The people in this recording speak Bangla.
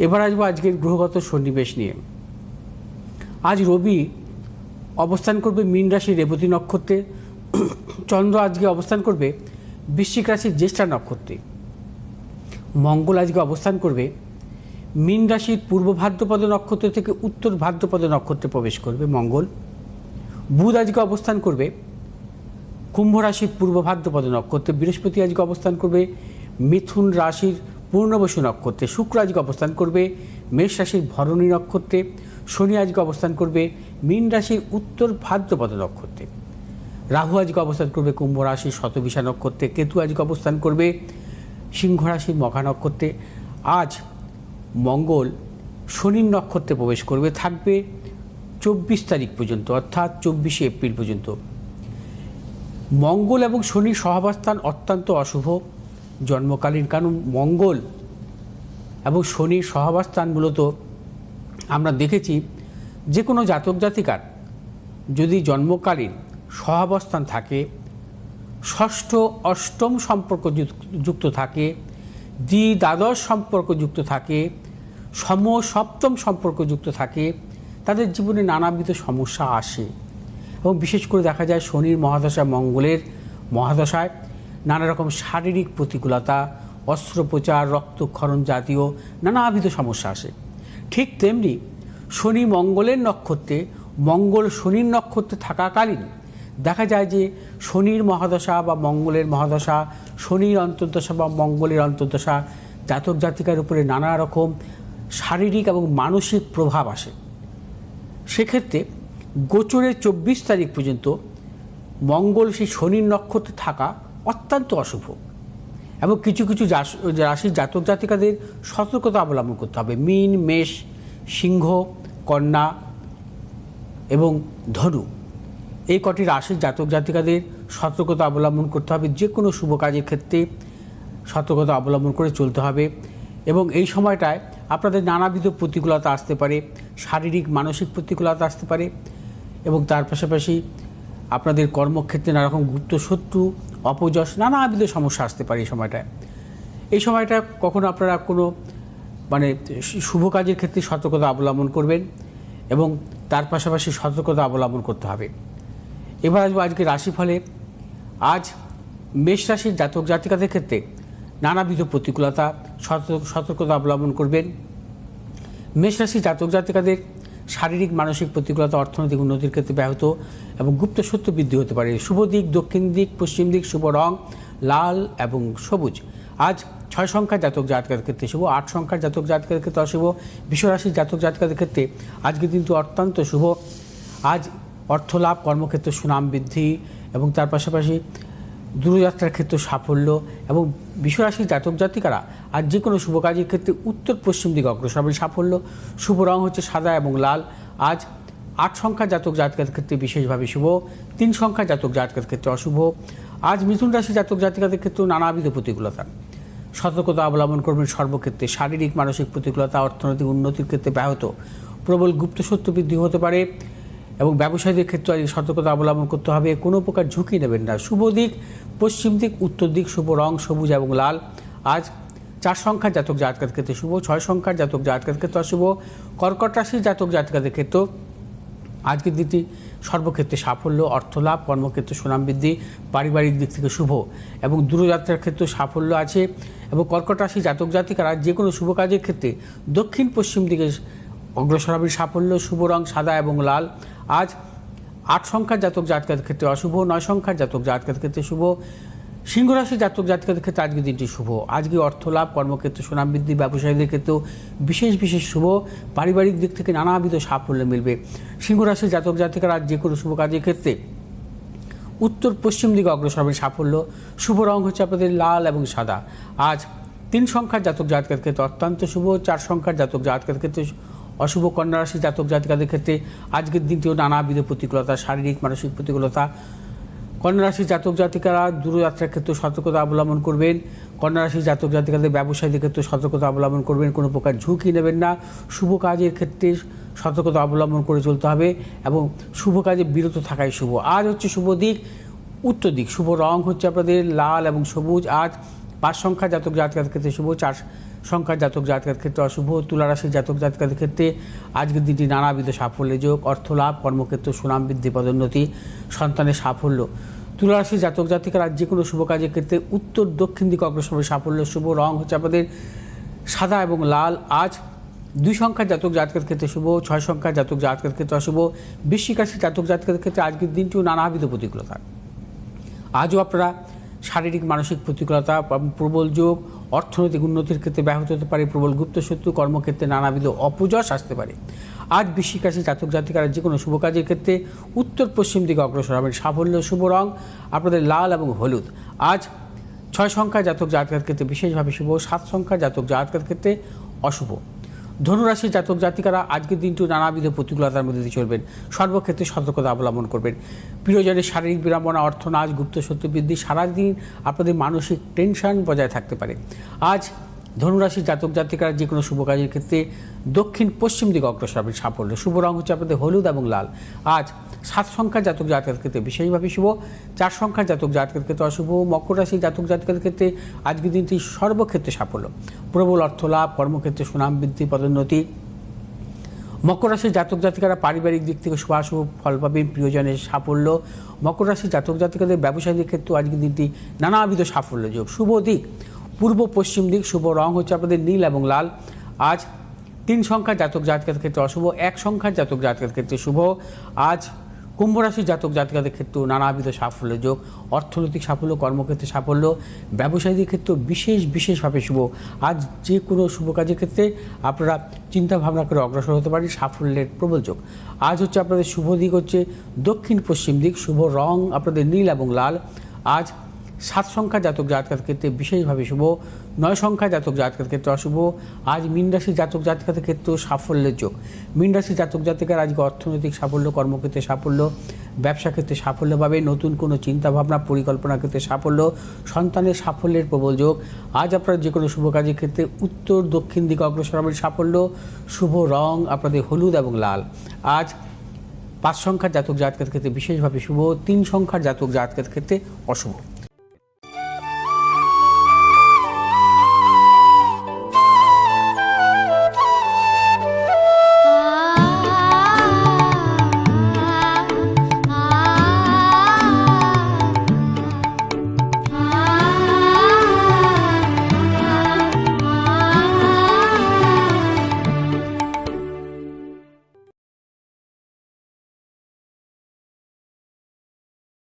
এবার আসবো আজকের গ্রহগত সন্নিবেশ নিয়ে। আজ রবি অবস্থান করবে মীন রাশির রেবতী নক্ষত্রে, চন্দ্র আজকে অবস্থান করবে বৃশ্চিক রাশির জ্যেষ্ঠা নক্ষত্রে, মঙ্গল আজকে অবস্থান করবে মীন রাশির পূর্ব ভাদ্রপদ নক্ষত্র থেকে উত্তর ভাদ্রপদ নক্ষত্রে প্রবেশ করবে মঙ্গল। বুধ আজকে অবস্থান করবে কুম্ভ রাশির পূর্ব ভাদ্রপদ নক্ষত্রে, বৃহস্পতি আজকে অবস্থান করবে মিথুন রাশির পূর্ণবসু নক্ষত্রে, শুক্র আজকে অবস্থান করবে মেষ রাশির ভরণী নক্ষত্রে, শনি আজকে অবস্থান করবে মীন রাশির উত্তর ভাদ্রপদ নক্ষত্রে, রাহু আজকে অবস্থান করবে কুম্ভ রাশির শতবিশা নক্ষত্রে, কেতু আজকে অবস্থান করবে সিংহ রাশির মঘা নক্ষত্রে। আজ মঙ্গল শনির নক্ষত্রে প্রবেশ করবে, থাকবে 24 তারিখ পর্যন্ত, অর্থাৎ 24শে এপ্রিল পর্যন্ত। মঙ্গল এবং শনির সহাবস্থান অত্যন্ত অশুভ জন্মকালীন, কারণ মঙ্গল এবং শনির সহাবস্থান মূলত আমরা দেখেছি যে কোনো জাতক জাতিকার যদি জন্মকালীন সহাবস্থান থাকে, ষষ্ঠ অষ্টম সম্পর্ক যুক্ত থাকে, দ্বাদশ সম্পর্ক যুক্ত থাকে, সপ্তম সম্পর্ক যুক্ত থাকে, তাদের জীবনে নানাবিধ সমস্যা আসে। এবং বিশেষ করে দেখা যায় শনির মহাদশা, মঙ্গলের মহাদশায় নানা রকম শারীরিক প্রতিকূলতা, অস্ত্রোপচার, রক্তক্ষরণ জাতীয় নানাবিধ সমস্যা আসে। ঠিক তেমনি শনি মঙ্গলের নক্ষত্রে, মঙ্গল শনির নক্ষত্রে থাকাকালীন দেখা যায় যে শনির মহাদশা বা মঙ্গলের মহাদশা, শনির অন্তর্দশা বা মঙ্গলের অন্তর্দশা জাতক জাতিকার উপরে নানা রকম শারীরিক এবং মানসিক প্রভাব আসে। সেক্ষেত্রে গোচরের 24 তারিখ পর্যন্ত মঙ্গল সেই শনির নক্ষত্রে থাকা অত্যন্ত অশুভ, এবং কিছু কিছু রাশির জাতক জাতিকাদের সতর্কতা অবলম্বন করতে হবে। মীন, মেষ, সিংহ, কন্যা এবং ধনু, এই কটি রাশির জাতক জাতিকাদের সতর্কতা অবলম্বন করতে হবে। যে কোনো শুভ কাজের ক্ষেত্রে সতর্কতা অবলম্বন করে চলতে হবে। এবং এই সময়টায় আপনাদের নানাবিধ প্রতিকূলতা আসতে পারে, শারীরিক মানসিক প্রতিকূলতা আসতে পারে, এবং তার পাশাপাশি আপনাদের কর্মক্ষেত্রে নানা রকম গুপ্ত শত্রু, অপযশ, নানাবিধ সমস্যা আসতে পারে। এই সময়টা কখনো আপনারা কোনো শুভ কাজের ক্ষেত্রে সতর্কতা অবলম্বন করবেন, এবং তার পাশাপাশি সতর্কতা অবলম্বন করতে হবে। এবার আসবো আজকে রাশিফলে। আজ মেষ রাশির জাতক জাতিকাদের ক্ষেত্রে নানাবিধ প্রতিকূলতা, সতর্কতা অবলম্বন করবেন। মেষ রাশির জাতক জাতিকাদের শারীরিক মানসিক প্রতিকূলতা, অর্থনৈতিক উন্নতির ক্ষেত্রে ব্যাহত এবং গুপ্ত শত্রু বৃদ্ধি হতে পারে। শুভ দিক দক্ষিণ দিক, পশ্চিম দিক, শুভ রং লাল এবং সবুজ। আজ 6 সংখ্যার জাতক জাতিকাদের ক্ষেত্রে শুভ, 8 সংখ্যার জাতক জাতিকাদের ক্ষেত্রে অশুভ। বৃষ রাশির জাতক জাতিকাদের ক্ষেত্রে আজকে কিন্তু অত্যন্ত শুভ। আজ অর্থলাভ, কর্মক্ষেত্রে সুনাম বৃদ্ধি এবং তার পাশাপাশি দূরযাত্রার ক্ষেত্রে সাফল্য। এবং বিশ্বরাশির জাতক জাতিকারা আজ যে কোনো শুভ কাজের ক্ষেত্রে উত্তর পশ্চিম দিকে অগ্রসর হবে, সাফল্য। শুভ রং হচ্ছে সাদা এবং লাল। আজ 8 সংখ্যার জাতক জাতিকাদের ক্ষেত্রে বিশেষভাবে শুভ, 3 সংখ্যার জাতক জাতিকাদের ক্ষেত্রে অশুভ। আজ মিথুন রাশির জাতক জাতিকাদের ক্ষেত্রেও নানাবিধ প্রতিকূলতা, সতর্কতা অবলম্বন করবেন সর্বক্ষেত্রে। শারীরিক মানসিক প্রতিকূলতা, অর্থনৈতিক উন্নতির ক্ষেত্রে ব্যাহত, প্রবল গুপ্ত শত্রু বৃদ্ধি হতে পারে, এবং ব্যবসায়ীদের ক্ষেত্রে সতর্কতা অবলম্বন করতে হবে। কোনো প্রকার ঝুঁকি নেবেন না। শুভ দিক পশ্চিম দিক, উত্তর দিক, শুভ রং সবুজ এবং লাল। আজ 4 সংখ্যার জাতক জাতিকাদের ক্ষেত্রে শুভ, 6 সংখ্যার জাতক জাতিকাদের ক্ষেত্রে অশুভ। কর্কট রাশির জাতক জাতিকাদের ক্ষেত্রেও আজকের দিনটি সর্বক্ষেত্রে সাফল্য, অর্থলাভ, কর্মক্ষেত্রে সুনাম বৃদ্ধি, পারিবারিক দিক থেকে শুভ এবং দূরযাত্রার ক্ষেত্রে সাফল্য আছে। এবং কর্কট রাশির জাতক জাতিকারা যে কোনো শুভ কাজের ক্ষেত্রে দক্ষিণ পশ্চিম দিকে অগ্রসর হবে, সাফল্য। শুভ রং সাদা এবং লাল। আজ 8 সংখ্যার জাতক জাতিকাদের ক্ষেত্রে অশুভ, 9 সংখ্যার জাতক জাতিকাদের ক্ষেত্রে শুভ। সিংহ রাশির জাতক জাতিকাদের ক্ষেত্রে আজকের দিনটি শুভ। আজকে অর্থলাভ, কর্মক্ষেত্রে সুনাম বৃদ্ধি, ব্যবসায়ীদের ক্ষেত্রেও বিশেষ শুভ, পারিবারিক দিক থেকে নানাবিধ সাফল্য মিলবে। সিংহ রাশির জাতক জাতিকারা আজ যে কোনো শুভ কাজের ক্ষেত্রে উত্তর পশ্চিম দিকে অগ্রসর হবে, সাফল্য। শুভ রং হচ্ছে আপনাদের লাল এবং সাদা। আজ 3 সংখ্যার জাতক জাতিকাদের ক্ষেত্রে অত্যন্ত শুভ, 4 সংখ্যার জাতক জাতিকাদের ক্ষেত্রে অশুভ। কন্যা রাশির জাতক জাতিকাদের ক্ষেত্রে আজকের দিনটিও নানাবিধ প্রতিকূলতা, শারীরিক মানসিক প্রতিকূলতা। কন্যা রাশির জাতক জাতিকারা দূরযাত্রার ক্ষেত্রে সতর্কতা অবলম্বন করবেন। কন্যা রাশির জাতক জাতিকাদের ব্যবসায়ীদের ক্ষেত্রে সতর্কতা অবলম্বন করবেন। কোনো প্রকার ঝুঁকি নেবেন না। শুভ কাজের ক্ষেত্রে সতর্কতা অবলম্বন করে চলতে হবে এবং শুভ কাজে বিরত থাকাই শুভ। আজ হচ্ছে শুভ দিক উত্তর দিক, শুভ রং হচ্ছে আপনাদের লাল এবং সবুজ। আজ 5 সংখ্যার জাতক জাতিকাদের ক্ষেত্রে শুভ, 4 সংখ্যার জাতক জাতিকাদের ক্ষেত্রে অশুভ। তুলা রাশির জাতক জাতিকাদের ক্ষেত্রে আজকের দিনটি নানাবিধ সাফল্যের যোগ, অর্থ লাভ, কর্মক্ষেত্র সুনাম বৃদ্ধি, পদোন্নতি, সন্তানের সাফল্য। তুলা রাশির জাতক জাতিকারা যে কোনো শুভ কাজের ক্ষেত্রে উত্তর দক্ষিণ দিকে অগ্রসর হবে সাফল্য শুভ। রং হচ্ছে আপনাদের সাদা এবং লাল। আজ 2 সংখ্যার জাতক জাতকের ক্ষেত্রে শুভ, 6 সংখ্যার জাতক জাতকের ক্ষেত্রে অশুভ। বৃশ্চিক রাশির জাতক জাতকের ক্ষেত্রে আজকের দিনটিও নানাবিধ প্রতিকূলতা। আজও আপনারা শারীরিক মানসিক প্রতিকূলতা, প্রবল যোগ, অর্থনৈতিক উন্নতির ক্ষেত্রে ব্যাহত হতে পারে, প্রবল গুপ্ত শত্রু, কর্মক্ষেত্রে নানাবিধ অপযশ আসতে পারে। আজ বৃশ্চিক রাশির জাতক জাতিকারা যে কোনো শুভ কাজের ক্ষেত্রে উত্তর পশ্চিম দিকে অগ্রসর হবেন সাফল্য শুভ। রং আপনাদের লাল এবং হলুদ। আজ 6 সংখ্যার জাতক জাতকের ক্ষেত্রে বিশেষভাবে শুভ, 7 সংখ্যার জাতক জাতকের ক্ষেত্রে অশুভ। ধনুরাশির জাতক জাতিকারা আজকের দিনটি নানাবিধ প্রতিকূলতার মধ্যে দিয়ে চলবেন, সর্বক্ষেত্রে সতর্কতা অবলম্বন করবেন। প্রিয়জনের শারীরিক বিড়ম্বনা, অর্থনাশ, গুপ্ত শত্রু বৃদ্ধি, সারাদিন আপনাদের মানসিক টেনশন বজায় থাকতে পারে। আজ ধনুরাশির জাতক জাতিকারা যে কোনো শুভ কাজের ক্ষেত্রে দক্ষিণ পশ্চিম দিকে অগ্রসর হবেন সাফল্য শুভ। রং হচ্ছে আপনাদের হলুদ এবং লাল। আজ 7 সংখ্যার জাতক জাতকের ক্ষেত্রে বিশেষভাবে শুভ, 4 সংখ্যার জাতক জাতকের ক্ষেত্রে অশুভ। মকর রাশির জাতক জাতকের ক্ষেত্রে আজকের দিনটি সর্বক্ষেত্রে সাফল্য, প্রবল অর্থ লাভ, কর্মক্ষেত্রে সুনাম বৃদ্ধি, পদোন্নতি। মকর রাশির জাতক জাতিকারা পারিবারিক দিক থেকে শুভাশুভ ফল পাবেন, প্রিয়জনের সাফল্য। মকর রাশির জাতক জাতিকাদের ব্যবসায়ীদের ক্ষেত্রে আজকের দিনটি নানাবিধ সাফল্য যোগ। শুভ দিক পূর্ব পশ্চিম দিক, শুভ রং হচ্ছে আপনাদের নীল এবং লাল। আজ 3 সংখ্যার জাতক জাতিকাদের ক্ষেত্রে অশুভ, 1 সংখ্যার জাতক জাতিকাদের ক্ষেত্রে শুভ। আজ কুম্ভ রাশির জাতক জাতিকাদের ক্ষেত্রেও নানাবিধ সাফল্য যোগ, অর্থনৈতিক সাফল্য, কর্মক্ষেত্রে সাফল্য, ব্যবসায়ীদের ক্ষেত্রেও বিশেষভাবে শুভ। আজ যে কোনো শুভ কাজের ক্ষেত্রে আপনারা চিন্তা ভাবনা করে অগ্রসর হতে পারেন, সাফল্যের প্রবল যোগ। আজ হচ্ছে আপনাদের শুভ দিক হচ্ছে দক্ষিণ পশ্চিম দিক, শুভ রং আপনাদের নীল এবং লাল। আজ 7 সংখ্যার জাতক জাতকের ক্ষেত্রে বিশেষভাবে শুভ, 9 সংখ্যার জাতক জাতকের ক্ষেত্রে অশুভ। আজ মীন রাশির জাতক জাতিকাদের ক্ষেত্রেও সাফল্যের যোগ। মীন রাশির জাতক জাতিকার আজকে অর্থনৈতিক সাফল্য, কর্মক্ষেত্রে সাফল্য, ব্যবসা ক্ষেত্রে সাফল্য পাবে, নতুন কোনো চিন্তাভাবনা পরিকল্পনা ক্ষেত্রে সাফল্য, সন্তানের সাফল্যের প্রবল যোগ। আজ আপনারা যে কোনো শুভ কাজের ক্ষেত্রে উত্তর দক্ষিণ দিকে অগ্রসর হবেন সাফল্য শুভ। রং আপনাদের হলুদ এবং লাল। আজ 5 সংখ্যার জাতক জাতকের ক্ষেত্রে বিশেষভাবে শুভ, 3 সংখ্যার জাতক জাতকের ক্ষেত্রে অশুভ।